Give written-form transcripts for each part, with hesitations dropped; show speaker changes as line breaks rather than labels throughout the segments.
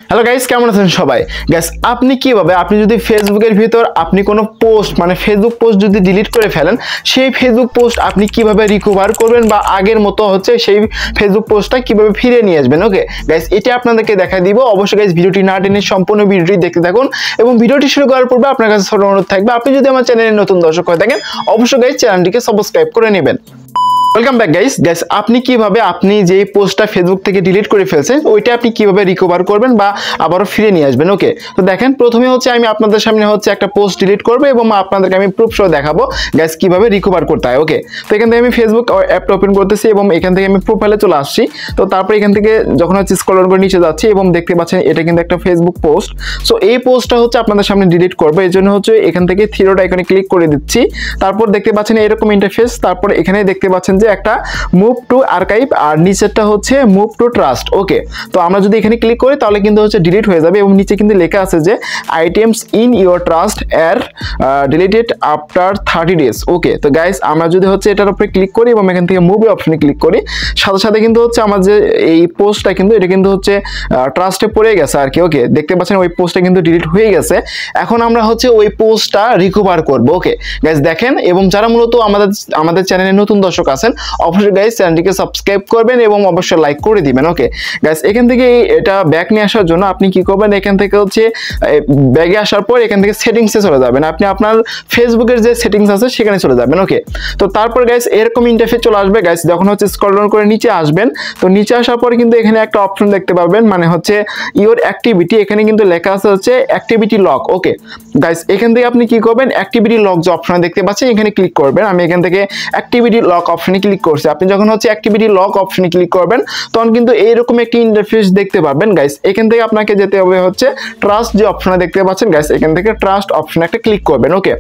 Hello guys, কেমন আছেন সবাই? গাইস, আপনি কিভাবে আপনি যদি ফেসবুকের ভিতর আপনি কোনো পোস্ট মানে ফেসবুক পোস্ট যদি ডিলিট করে ফেলেন, সেই ফেসবুক পোস্ট আপনি কিভাবে রিকভার করবেন বা আগের মতো হচ্ছে সেই ফেসবুক পোস্টটা কিভাবে ফিরে নিয়ে আসবেন। ওকে গাইস, এটা আপনাদেরকে দেখা দিব। অবশ্যই গাইস ভিডিওটি না টেনে সম্পূর্ণ ভিডিওটি দেখতে থাকুন এবং ভিডিওটি শুরু করার পূর্বে আপনার কাছে ছোট অনুরোধ থাকবে, আপনি যদি আমার চ্যানেলে নতুন দর্শক হয়ে থাকেন অবশ্যই গাইস চ্যানেলটিকে সাবস্ক্রাইব করে নেবেন। Welcome back guys. আপনি কিভাবে আপনি যে পোস্টটা ফেসবুক থেকে ডিলিট করে ফেলছেন ওইটা আপনি কিভাবে রিকভার করবেন বা আবারও ফিরে নিয়ে আসবেন। ওকে, তো দেখেন, প্রথমে হচ্ছে আমি আপনাদের সামনে হচ্ছে একটা পোস্ট ডিলিট করবো এবং আপনাদেরকে আমি প্রুফ সহ দেখাবো গাইস কিভাবে রিকভার করতে হয়। ওকে, তো এখান থেকে আমি ফেসবুক অ্যাপটা ওপেন করতেছি এবং এখান থেকে আমি প্রোফাইলে চলে আসছি। তো তারপরে এখান থেকে যখন হচ্ছে স্ক্রল করে নিচে যাচ্ছি এবং দেখতে পাচ্ছেন এটা কিন্তু একটা ফেসবুক পোস্ট। সো এই পোস্টটা হচ্ছে আপনাদের সামনে ডিলিট করবো, এই জন্য হচ্ছে এখান থেকে থ্রিডট আইকনে ক্লিক করে দিচ্ছি। তারপর দেখতে পাচ্ছেন এরকম ইন্টারফেস। তারপর এখানে দেখতে পাচ্ছেন যে একটা মুভ টু আর্কাইভ আর নিচেরটা হচ্ছে মুভ টু ট্রাস্ট। ওকে, তো আমরা যদি এখানে ক্লিক করি তাহলে কিন্তু হচ্ছে ডিলিট হয়ে যাবে এবং নিচে কিন্তু লেখা আছে যে items in your trash are deleted after 30 days। Okay, তো গাইস আমরা যদি হচ্ছে এটার উপরে ক্লিক করি এবং এখান থেকে মুভ অপশনে ক্লিক করি, সাথে সাথে কিন্তু হচ্ছে আমার যে এই পোস্টটা কিন্তু এটা কিন্তু হচ্ছে ট্রাস্টে পড়ে গেছে আর কি। ওকে, দেখতে পাচ্ছেন ওই পোস্টটা কিন্তু ডিলিট হয়ে গেছে। এখন আমরা হচ্ছে ওই পোস্টটা রিকভার করব। ওকে গাইস, দেখেন, এবং যারা মূলত আমাদের চ্যানেলে নতুন দর্শক আছেন অবশ্যই গাইস চ্যানেলটিকে সাবস্ক্রাইব করবেন এবং অবশ্যই লাইক করে দিবেন। ওকে গাইস, এখান থেকে এটা ব্যাক নিয়ে আসার জন্য আপনি কি করবেন, এখান থেকে হচ্ছে ব্যাগে আসার পর এখান থেকে সেটিংসে চলে যাবেন। আপনি আপনার ফেসবুকের যে সেটিংস আছে সেখানে চলে যাবেন। ওকে, তো তারপর গাইস এরকম ইন্টারফেস চলে আসবে। গাইস যখন হচ্ছে স্ক্রল ডাউন করে নিচে আসবেন, তো নিচে আসার পর কিন্তু এখানে একটা অপশন দেখতে পাবেন, মানে হচ্ছে ইওর অ্যাক্টিভিটি। এখানে কিন্তু লেখা আছে হচ্ছে অ্যাক্টিভিটি লক। ওকে গাইস, এখান থেকে আপনি কি করবেন, অ্যাক্টিভিটি লক যে অপশন দেখতে পাচ্ছেন এখানে ক্লিক করবেন। আমি এখান থেকে অ্যাক্টিভিটি লক অপশনে ক্লিক করছি। আপনি যখন হচ্ছে অ্যাক্টিভিটি লক অপশনে ক্লিক করবেন তখন কিন্তু এইরকম একটি ইন্টারফেস দেখতে পাবেন। গাইস এখান থেকে আপনাকে যেতে হবে হচ্ছে ট্রাস্ট যে অপশনে দেখতে পাচ্ছেন। গাইস এখান থেকে ট্রাস্ট অপশনে একটা ক্লিক করবেন। ওকে,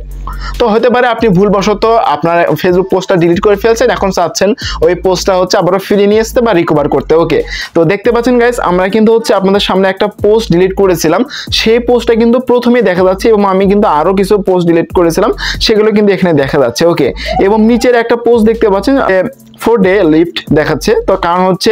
তো হতে পারে আপনি ভুলবশত আপনার ফেসবুক পোস্টটা ডিলিট করে ফেলছেন, এখন চাচ্ছেন ওই পোস্টটা হচ্ছে আবারও ফিরিয়ে নিয়ে আসতে বা রিকভার করতে। ওকে, তো দেখতে পাচ্ছেন গাইস আমরা কিন্তু হচ্ছে আপনাদের সামনে একটা পোস্ট ডিলিট করেছিলাম, সেই পোস্টটা কিন্তু প্রথমেই দেখা যাচ্ছে এবং আমি কিন্তু আরো কিছু পোস্ট ডিলিট করেছিলাম সেগুলো কিন্তু এখানে দেখা যাচ্ছে। ওকে, এবং নিচের একটা পোস্ট দেখতে পাচ্ছেন 4 day লিফট দেখাচ্ছে। তো কারণ হচ্ছে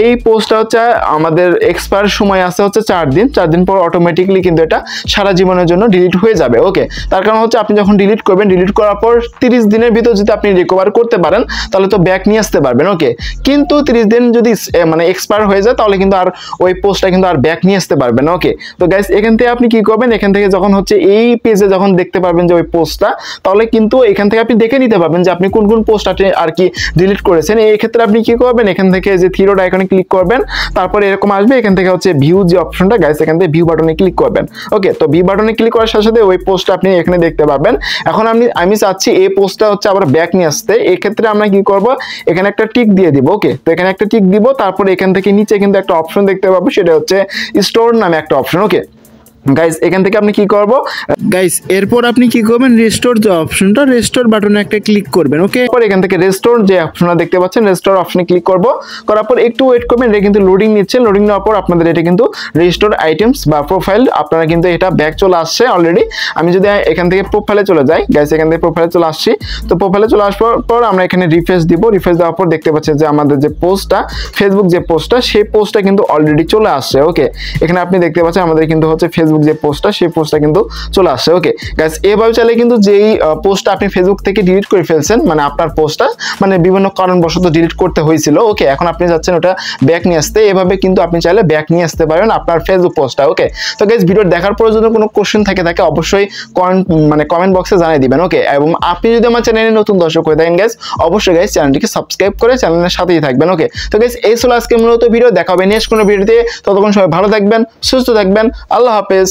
এই পোস্টটা হচ্ছে আমাদের এক্সপায়ার সময় আছে হচ্ছে 4 দিন। 4 দিন পর অটোমেটিকলি কিন্তু এটা সারা জীবনের জন্য ডিলিট হয়ে যাবে। ওকে, তার কারণ হচ্ছে আপনি যখন ডিলিট করবেন, ডিলিট করার পর 30 দিনের ভিতর যদি আপনি রিকভার করতে পারেন তাহলে তো ব্যাক নিয়ে আসতে পারবেন। ওকে, কিন্তু 30 দিন যদি মানে এক্সপায়ার হয়ে যায় তাহলে কিন্তু আর ওই পোস্টটা কিন্তু আর ব্যাক নিয়ে আসতে পারবেন। ওকে, তো গাইস এখান থেকে আপনি কি করবেন, এখান থেকে যখন হচ্ছে এই পেজে যখন দেখতে পারবেন যে ওই পোস্টটা, তাহলে কিন্তু এখান থেকে আপনি দেখে নিতে পারবেন যে আপনি কোন কোন পোস্ট আর কি ডিলিট করেছেন। এই ক্ষেত্রে আপনি কি করবেন, এখান থেকে যে থ্রিডট আইকনে ক্লিক করবেন, তারপরে এরকম আসবে, এখান থেকে হচ্ছে ভিউ যে অপশনটা গাইস এখান থেকে ভিউ বাটনে ক্লিক করবেন। ওকে, তো ভিউ বাটনে ক্লিক করার সাথে সাথে ওই পোস্টটা আপনি এখানে দেখতে পাবেন। এখন আমি চাচ্ছি এই পোস্টটা হচ্ছে আবার ব্যাক নিয়ে আসতে। এই ক্ষেত্রে আমরা কি করব, এখানে একটা টিক দিয়ে দিব। ওকে, তো এখানে একটা টিক দিব, তারপরে এখান থেকে নিচে কিন্তু একটা অপশন দেখতে পাবো, সেটা হচ্ছে স্টোর নামে একটা অপশন। ওকে গাইস, এখান থেকে আপনি কি করব গাইস, এরপর আপনি কি করবেন, রেস্টোর যে অপশনটা, রেস্টোর বাটনে একটা ক্লিক করবেন। ওকে, পরে এখান থেকে রেস্টোর যে অপশনটা দেখতে পাচ্ছেন, রেস্টোর অপশনে ক্লিক করব, করার পর একটু ওয়েট করবেন। এটা কিন্তু লোডিং নিচ্ছে, লোডিং নেওয়ার পর আপনাদের এটা কিন্তু রেস্টোর আইটেমস বা প্রোফাইল আপনারা কিন্তু এটা ব্যাক চলে আসছে অলরেডি। আমি যদি এখান থেকে প্রোফাইলে চলে যাই, গাইস এখান থেকে প্রোফাইলে চলে আসছি। তো প্রোফাইলে চলে আসার পর আমরা এখানে রিফ্রেশ দিব। রিফ্রেশ দেওয়ার পর দেখতে পাচ্ছেন যে আমাদের যে পোস্টটা ফেসবুক যে পোস্টটা, সেই পোস্টটা কিন্তু অলরেডি চলে আসছে। ওকে, এখানে আপনি দেখতে পাচ্ছেন আমাদের কিন্তু হচ্ছে ফেসবুক যে পোস্টটা, সেই পোস্টটা কিন্তু চলে আসছে। ওকে গাইস, এভাবে চাইলে কিন্তু যেই পোস্টটা আপনি ফেসবুক থেকে ডিলিট করে ফেলছেন, মানে আপনার পোস্টটা মানে বিভিন্ন কারণবশত ডিলিট করতে হয়েছিল, ওকে, এখন আপনি যাচ্ছেন ওটা ব্যাক নিয়ে আসতে, এভাবে কিন্তু আপনি চাইলে ব্যাক নিয়ে আসতে পারেন আপনার ফেসবুক পোস্টটা। ওকে, তো গাইস ভিডিও দেখার পর যদি কোনো কোশ্চেন থাকে অবশ্যই কমেন্ট বক্সে জানিয়ে দিবেন। ওকে, এবং আপনি যদি আমার চ্যানেলে নতুন দর্শক হয়ে থাকেন গাইস অবশ্যই গাইস চ্যানেলটিকে সাবস্ক্রাইব করে চ্যানেলের সাথেই থাকবেন। ওকে, তো গাইস এই ছিল আজকে মূলত ভিডিও, দেখা হবে নেক্সট কোনো ভিডিওতে। ততক্ষণ সবাই ভালো থাকবেন, সুস্থ থাকবেন, আল্লাহ হাফেজ।